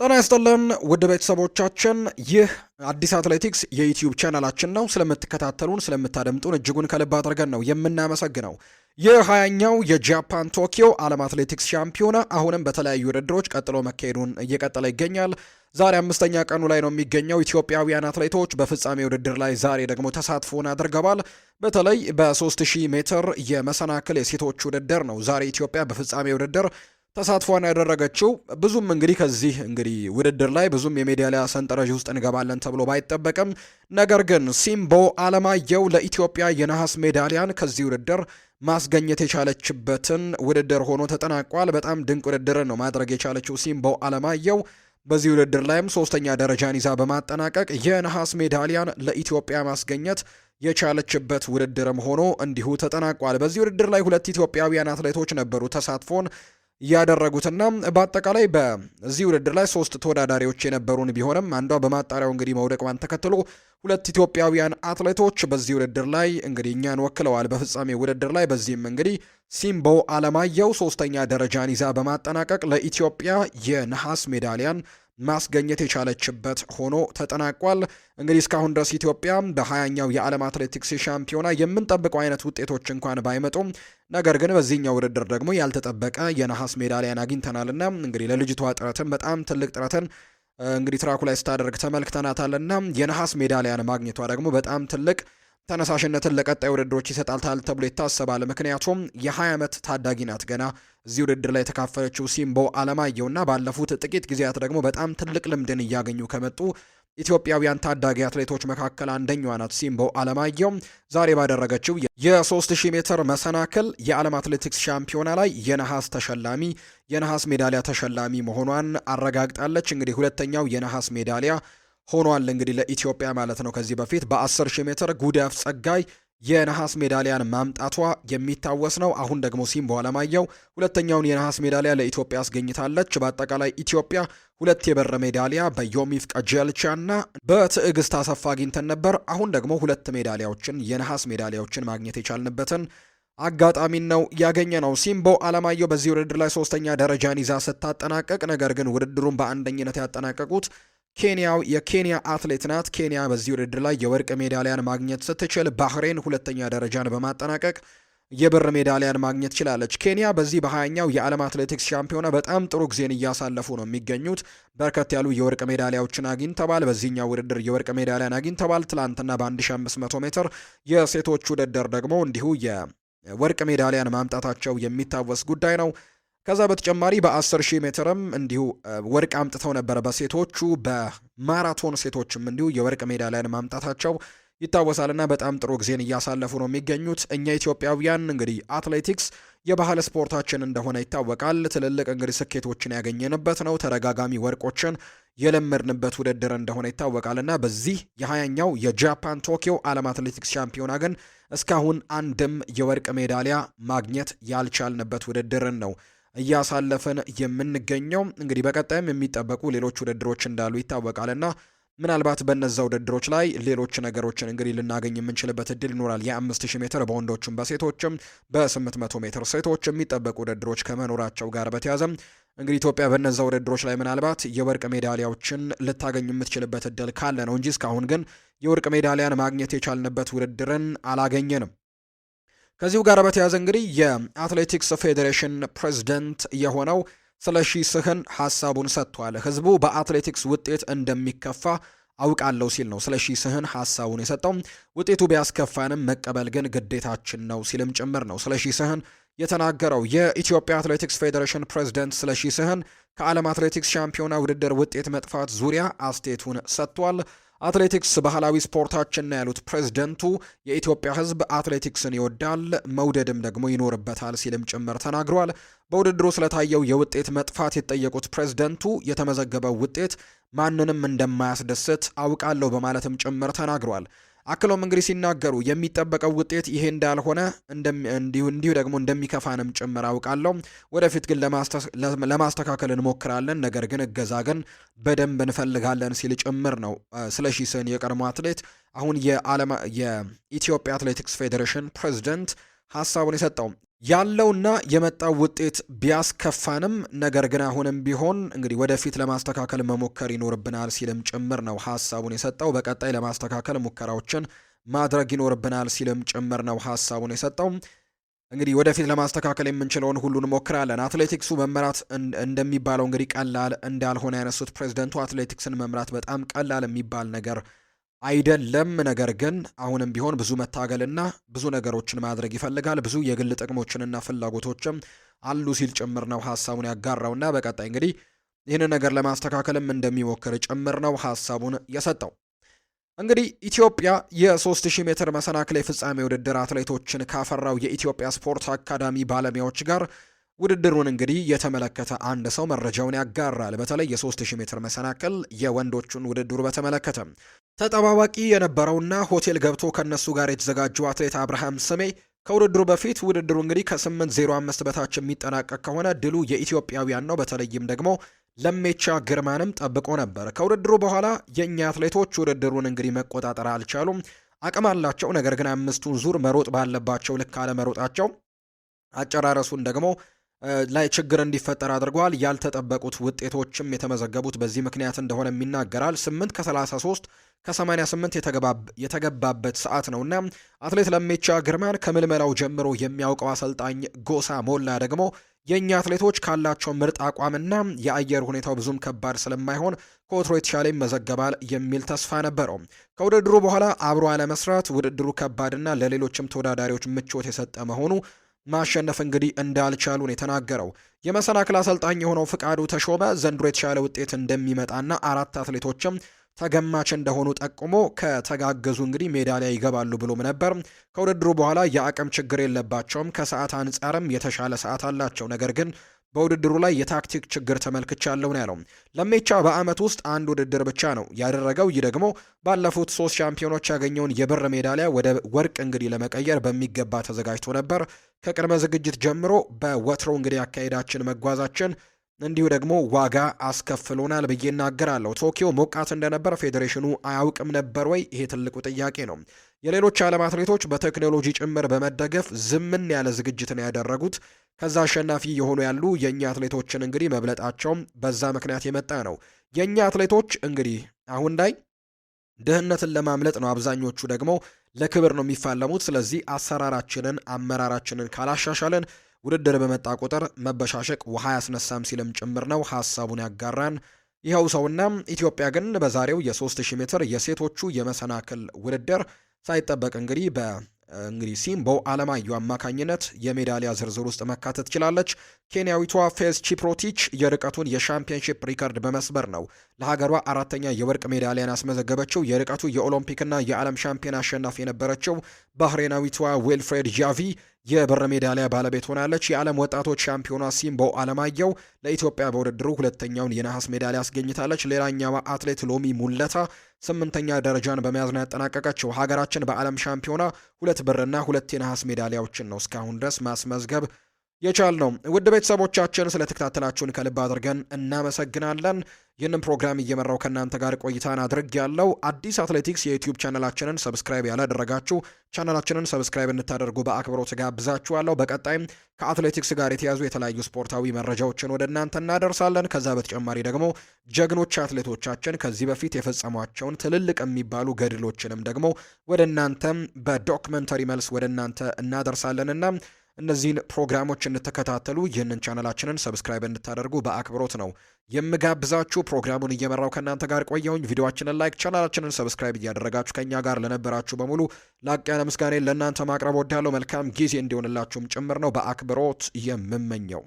ጤና ይስጥልን ውድ ቤተሰቦቻችን፣ ይህ አዲስ አትሌቲክስ የዩቲዩብ ቻናላችን ነው። ስለምትከታተሉን ስለምታደምጡን እጅጉን ከልብ አድርገን ነው የምናመሰግነው። የ20ኛው የጃፓን ቶኪዮ ዓለም አትሌቲክስ ሻምፒዮና አሁንም በተለያዩ ውድድሮች ቀጥሎ መካሄዱን እየቀጠለ ይገኛል። ዛሬ 5ኛ ቀኑ ላይ ነው የሚገኘው። ኢትዮጵያውያን አትሌቶች በፍጻሜ ውድድር ላይ ዛሬ ደግሞ ተሳትፎን አድርገዋል። በተለይ በ3000 ሜትር የመሰናክል የሴቶች ውድድር ነው ዛሬ ኢትዮጵያ በፍጻሜ ውድድር ተሳትፎን ያደረገችው። ብዙም ከዚህ ውድድር ላይ ብዙም የሜዳሊያ ሰንጠረዥ ውስጥ እንገባለን ተብሎ ባይጠበቅም፣ ነገር ግን ሲምቦ አለማየሁ ለኢትዮጵያ የነሐስ ሜዳሊያን ከዚህ ውድድር ማስገኘት የቻለችበትን ውድድር ሆኖ ተጠናቋል። በጣም ድንቅ ውድድርን ነው ማድረግ የቻለችው ሲምቦ አለማየሁ። በዚህ ውድድር ላይም 3ኛ ደረጃን ይዛ በማጠናቀቅ የነሐስ ሜዳሊያን ለኢትዮጵያ ማስገኘት የቻለችበት ውድድርም ሆኖ እንዲሁ ተጠናቋል። በዚህ ውድድር ላይ 2 ኢትዮጵያውያን አትሌቶች ነበሩ ተሳትፎን ያደረጉትና በአጠቃላይ በዚህ ውድድር ላይ 3 ተወዳዳሪዎች የነበሩን ቢሆንም አንዷ በማጣሪያው መውደቋን ተከትሎ 2 ኢትዮጵያውያን አትሌቶች በዚህ ውድድር ላይ እኛን ወክለዋል በፍጻሜ ውድድር ላይ። በዚህም ሲምቦ አለማየሁ 3ኛ ደረጃን ይዛ በማጠናቀቅ ለኢትዮጵያ የነሐስ ሜዳሊያን ማስገኘት የቻለችበት ሆኖ ተጠናቋል። እስካሁን ድረስ ኢትዮጵያ በ20ኛው የዓለም አትሌቲክስ ሻምፒዮና የምንጠብቀው አይነት ውጤቶች እንኳን ባይመጡም፣ ነገር ግን በዚህኛው ውድድር ደግሞ ያልተጠበቀ የነሐስ ሜዳሊያን አግኝተናልና ለልጅቷ ጥረትን በጣም ትልቅ ጥረትን ትራኩ ላይ ስታደርግ ተመልክተናታልና የነሐስ ሜዳሊያን ማግኘቷ ደግሞ በጣም ትልቅ ተነሳሽነትን ለቀጣይ ውድድሮች ይሰጣል ተብሎ ይታሰባል። ምክንያቱም የ20 ዓመት ታዳጊ ናት ገና እዚህ ውድድር ላይ የተካፈለችው ሲምቦ አለማየሁና ባለፉት ጥቂት ጊዜያት ደግሞ በጣም ትልቅ ልምድን እያገኙ ከመጡ ኢትዮጵያውያን ታዳጊ አትሌቶች መካከል አንደኛዋ ናት ሲምቦ አለማየሁ። ዛሬ ባደረገችው የ3000 ሜትር መሰናክል የዓለም አትሌቲክስ ሻምፒዮና ላይ የነሐስ ሜዳሊያ ተሸላሚ መሆኗን አረጋግጣለች። ሁለተኛው የነሐስ ሜዳሊያ ሆኗል ለኢትዮጵያ ማለት ነው። ከዚህ በፊት በ10000 ሜትር ጉዳፍ ጸጋይ የነሐስ ሜዳሊያን ማምጣቷ የሚታወስ ነው። አሁን ደግሞ ሲምቦ አለማየሁ ሁለተኛውን የነሐስ ሜዳሊያ ለኢትዮጵያ አስገኝታለች። በአጠቃላይ ኢትዮጵያ 2 የብር ሜዳሊያ በዮሚፍ ቀጀልቻና በትዕግስት አሰፋ አግኝተን ነበር። አሁን ደግሞ 2 ሜዳሊያዎችን የነሐስ ሜዳሊያዎችን ማግኘት የቻልንበትን አጋጣሚ ነው ያገኘ ነው። ሲምቦ አለማየሁ በዚህ ውድድር ላይ 3ኛ ደረጃን ይዛ ስታጠናቀቅ፣ ነገር ግን ውድድሩን በአንደኝነት ያጠናቀቁት የኬንያ አትሌት ናት። ኬንያ በዚህ ውድድር ላይ የወርቅ ሜዳሊያን ማግኘት ስትችል፣ ባህሬን 2ኛ ደረጃን በማጠናቀቅ የብር ሜዳሊያን ማግኘት ችላለች። ኬንያ በዚህ በ20ኛው የዓለም አትሌቲክስ ሻምፒዮና በጣም ጥሩ ጊዜን እያሳለፉ ነው የሚገኙት። በርከት ያሉ የወርቅ ሜዳሊያዎችን አግኝተዋል። በዚህኛው ውድድር የወርቅ ሜዳሊያን አግኝተዋል። ትላንትና በ1500 ሜትር የሴቶች ውድድር ደግሞ እንዲሁ የወርቅ ሜዳሊያን ማምጣታቸው የሚታወስ ጉዳይ ነው። ከዛ በተጨማሪ በ10000 ሜትርም እንዲሁ ወርቅ አምጥተው ነበር በሴቶቹ። በማራቶን ሴቶችም እንዲሁ የወርቅ ሜዳሊያን ማምጣታቸው ይታወሳልና በጣም ጥሩ ጊዜን እያሳለፉ ነው የሚገኙት። እኛ ኢትዮጵያውያን አትሌቲክስ የባህል ስፖርታችን እንደሆነ ይታወቃል። ትልልቅ ስኬቶችን ያገኘንበት ነው። ተደጋጋሚ ወርቆችን የለመድንበት ውድድር እንደሆነ ይታወቃልና በዚህ የ20ኛው የጃፓን ቶኪዮ ዓለም አትሌቲክስ ሻምፒዮና ግን እስካሁን አንድም የወርቅ ሜዳሊያ ማግኘት ያልቻልንበት ውድድርን ነው እያሳለፈን የምንገኘው። በቀጣይም የሚጠበቁ ሌሎች ውድድሮች እንዳሉ ይታወቃልና ምናልባት በነዛ ውድድሮች ላይ ሌሎች ነገሮችን ልናገኝ የምንችልበት እድል ይኖራል። የ5000 ሜትር በወንዶችም በሴቶችም በ800 ሜትር ሴቶች የሚጠበቁ ውድድሮች ከመኖራቸው ጋር በተያያዘ ኢትዮጵያ በነዛ ውድድሮች ላይ ምናልባት የወርቅ ሜዳሊያዎችን ልታገኝ የምትችልበት እድል ካለ ነው እንጂ እስካሁን ግን የወርቅ ሜዳሊያን ማግኘት የቻልንበት ውድድርን አላገኘንም። ከዚሁ ጋር በተያያዘ የአትሌቲክስ ፌዴሬሽን ፕሬዝዳንት የሆነው ስለሺ ስህን ሐሳቡን ሰጥቷል። ህዝቡ በአትሌቲክስ ውጤት እንደሚከፋ አውቃለሁ ሲል ነው ስለሺ ስህን ሐሳቡን የሰጠው። ውጤቱ ቢያስከፋንም መቀበል ግን ግዴታችን ነው ሲልም ጭምር ነው ስለሺ ስህን የተናገረው። የኢትዮጵያ አትሌቲክስ ፌዴሬሽን ፕሬዝዳንት ስለሺ ስህን ከዓለም አትሌቲክስ ሻምፒዮና ውድድር ውጤት መጥፋት ዙሪያ አስተያየቱን ሰጥቷል። አትሌቲክስ ባህላዊ ስፖርታችን ነው ያሉት ፕሬዝደንቱ የኢትዮጵያ ህዝብ አትሌቲክስን ይወዳል፣ መውደድም ደግሞ ይኖርበታል ሲልም ጭምር ተናግሯል። በውድድሩ ስለታየው የውጤት መጥፋት የተጠየቁት ፕሬዝደንቱ የተመዘገበው ውጤት ማንንም እንደማያስደስት አውቃለሁ በማለትም ጭምር ተናግሯል። አክሎም ሲናገሩ የሚጠበቀው ውጤት ይሄ እንዳልሆነ እንዲሁ ደግሞ እንደሚከፋንም ጭምር አውቃለሁ። ወደፊት ግን ለማስተካከል እንሞክራለን፣ ነገር ግን እገዛ ግን በደንብ እንፈልጋለን ሲል ጭምር ነው ስለሺ ስህን የቀድሞ አትሌት አሁን የኢትዮጵያ አትሌቲክስ ፌዴሬሽን ፕሬዝዳንት ሐሳቡን የሰጠው። ያለውና የመጣው ውጤት ቢያስከፋንም ነገር ግን አሁንም ቢሆን እንግዲህ ወደፊት ለማስተካከል መሞከር ይኖርብናል ሲልም ጭምር ነው ሀሳቡን የሰጠው። በቀጣይ ለማስተካከል ሙከራዎችን ማድረግ ይኖርብናል ሲልም ጭምር ነው ሀሳቡን የሰጠው። እንግዲህ ወደፊት ለማስተካከል የምንችለውን ሁሉ እንሞክራለን። አትሌቲክሱ መመራት እንደሚባለው እንግዲህ ቀላል እንዳልሆነ ያነሱት ፕሬዝደንቱ አትሌቲክስን መምራት በጣም ቀላል የሚባል ነገር አይደለም። ነገር ግን አሁንም ቢሆን ብዙ መታገልና ብዙ ነገሮችን ማድረግ ይፈልጋል። ብዙ የግል ጥቅሞችንና ፍላጎቶችም አሉ ሲል ጭምር ነው ሀሳቡን ያጋራውና በቀጣይ እንግዲህ ይህንን ነገር ለማስተካከልም እንደሚሞክር ጭምር ነው ሀሳቡን የሰጠው። እንግዲህ ኢትዮጵያ የ3000 ሜትር መሰናክል የፍጻሜ ውድድር አትሌቶችን ካፈራው የኢትዮጵያ ስፖርት አካዳሚ ባለሙያዎች ጋር ውድድሩን እንግዲህ የተመለከተ አንድ ሰው መረጃውን ያጋራል። በተለይ የ3000 ሜትር መሰናክል የወንዶቹን ውድድሩ በተመለከተ ተጠባባቂ የነበረውና ሆቴል ገብቶ ከነሱ ጋር የተዘጋጀው አትሌት አብርሃም ስሜ ከውድድሩ በፊት ውድድሩ እንግዲህ ከ8:05 በታች የሚጠናቀቅ ከሆነ ድሉ የኢትዮጵያውያን ነው፣ በተለይም ደግሞ ለሜቻ ግርማንም ጠብቆ ነበር። ከውድድሩ በኋላ የእኛ አትሌቶች ውድድሩን እንግዲህ መቆጣጠር አልቻሉም። አቅም አላቸው፣ ነገር ግን 5ቱን ዙር መሮጥ ባለባቸው ልክ አለመሮጣቸው አጨራረሱን ደግሞ ላይ ችግር እንዲፈጠር አድርጓል። ያልተጠበቁት ውጤቶችም የተመዘገቡት በዚህ ምክንያት እንደሆነ ይናገራል። 8:33 ከ88 የተገባበት ሰዓት ነውና አትሌት ለሜቻ ግርማን ከምልመላው ጀምሮ የሚያውቀው አሰልጣኝ ጎሳ ሞላ ደግሞ የእኛ አትሌቶች ካላቸው ምርጥ አቋምና የአየር ሁኔታው ብዙም ከባድ ስለማይሆን ከወትሮ የተሻለ ይመዘገባል የሚል ተስፋ ነበረው። ከውድድሩ በኋላ አብሮ አለመስራት ውድድሩ ከባድና ለሌሎችም ተወዳዳሪዎች ምቾት የሰጠ መሆኑ ማሸነፍ እንግዲህ እንዳልቻሉ ነው የተናገረው። የመሰናክል አሰልጣኝ የሆነው ፍቃዱ ተሾመ ዘንድሮ የተሻለ ውጤት እንደሚመጣና 4 አትሌቶችም ተገማች እንደሆኑ ጠቁሞ ከተጋገዙ እንግዲህ ሜዳሊያ ይገባሉ ብሎም ነበር። ከውድድሩ በኋላ የአቅም ችግር የለባቸውም፣ ከሰዓት አንጻርም የተሻለ ሰዓት አላቸው፣ ነገር ግን በውድድሩ ላይ የታክቲክ ችግር ተመልክቻለሁ ነው ያለው። ለሜቻ በአመት ውስጥ አንድ ውድድር ብቻ ነው ያደረገው። ይህ ደግሞ ባለፉት 3 ሻምፒዮኖች ያገኘውን የብር ሜዳሊያ ወደ ወርቅ እንግዲህ ለመቀየር በሚገባ ተዘጋጅቶ ነበር። ከቅድመ ዝግጅት ጀምሮ በወትሮ እንግዲህ አካሄዳችን መጓዛችን እንዲሁ ደግሞ ዋጋ አስከፍሎናል ብዬ እናገራለሁ። ቶኪዮ ሞቃት እንደነበር ፌዴሬሽኑ አያውቅም ነበር ወይ? ይሄ ትልቁ ጥያቄ ነው። የሌሎች ዓለም አትሌቶች በቴክኖሎጂ ጭምር በመደገፍ ዝምን ያለ ዝግጅትን ያደረጉት ከዛ አሸናፊ የሆኑ ያሉ የእኛ አትሌቶችን እንግዲህ መብለጣቸውም በዛ ምክንያት የመጣ ነው። የእኛ አትሌቶች እንግዲህ አሁን ላይ ድህነትን ለማምለጥ ነው፣ አብዛኞቹ ደግሞ ለክብር ነው የሚፋለሙት። ስለዚህ አሰራራችንን አመራራችንን ካላሻሻለን ውድድር በመጣ ቁጥር መበሻሸቅ ውሃ ያስነሳም ሲልም ጭምር ነው ሀሳቡን ያጋራን ይኸው ሰውና። ኢትዮጵያ ግን በዛሬው የ3000 ሜትር የሴቶቹ የመሰናክል ውድድር ሳይጠበቅ እንግዲህ እንግዲህ ሲምቦ አለማየሁ አማካኝነት የሜዳሊያ ዝርዝር ውስጥ መካተት ችላለች። ኬንያዊቷ ፌዝ ቺፕሮቲች የርቀቱን የሻምፒዮንሺፕ ሪከርድ በመስበር ነው ለሀገሯ 4ኛ የወርቅ ሜዳሊያን ያስመዘገበችው። የርቀቱ የኦሎምፒክና የዓለም ሻምፒዮን አሸናፊ የነበረችው ባህሬናዊቷ ዊልፍሬድ ጃቪ የብር ሜዳሊያ ባለቤት ሆናለች። የዓለም ወጣቶች ሻምፒዮኗ ሲምቦ አለማየሁ ለኢትዮጵያ በውድድሩ 2ኛውን የነሐስ ሜዳሊያ አስገኝታለች። ሌላኛዋ አትሌት ሎሚ ሙለታ 8ኛ ደረጃን በመያዝ ነው ያጠናቀቀችው። ሀገራችን በዓለም ሻምፒዮና 2 ብርና 2 የነሐስ ሜዳሊያዎችን ነው እስካሁን ድረስ ማስመዝገብ የቻልነው። ውድ ቤተሰቦቻችን ስለተከታተላችሁን ከልብ አድርገን እናመሰግናለን። ይህንን ፕሮግራም እየመራው ከእናንተ ጋር ቆይታን አድርግ ያለው አዲስ አትሌቲክስ የዩቲዩብ ቻናላችንን ሰብስክራይብ ያላደረጋችሁ ቻናላችንን ሰብስክራይብ እንድታደርጉ በአክብሮት ጋብዛችኋለሁ። በቀጣይም ከአትሌቲክስ ጋር የተያዙ የተለያዩ ስፖርታዊ መረጃዎችን ወደ እናንተ እናደርሳለን። ከዛ በተጨማሪ ደግሞ ጀግኖች አትሌቶቻችን ከዚህ በፊት የፈጸሟቸውን ትልልቅ የሚባሉ ገድሎችንም ደግሞ ወደ እናንተም በዶክመንተሪ መልስ ወደ እናንተ እናደርሳለንና እነዚህን ፕሮግራሞች እንድትከታተሉ ይህንን ቻናላችንን ሰብስክራይብ እንድታደርጉ በአክብሮት ነው የምጋብዛችሁ። ፕሮግራሙን እየመራው ከእናንተ ጋር ቆየሁኝ። ቪዲዮአችንን ላይክ፣ ቻናላችንን ሰብስክራይብ እያደረጋችሁ ከኛ ጋር ለነበራችሁ በሙሉ ላቅ ያለ ምስጋናን ለእናንተ ማቅረብ ወዳለው መልካም ጊዜ እንዲሆንላችሁም ጭምር ነው በአክብሮት የምመኘው።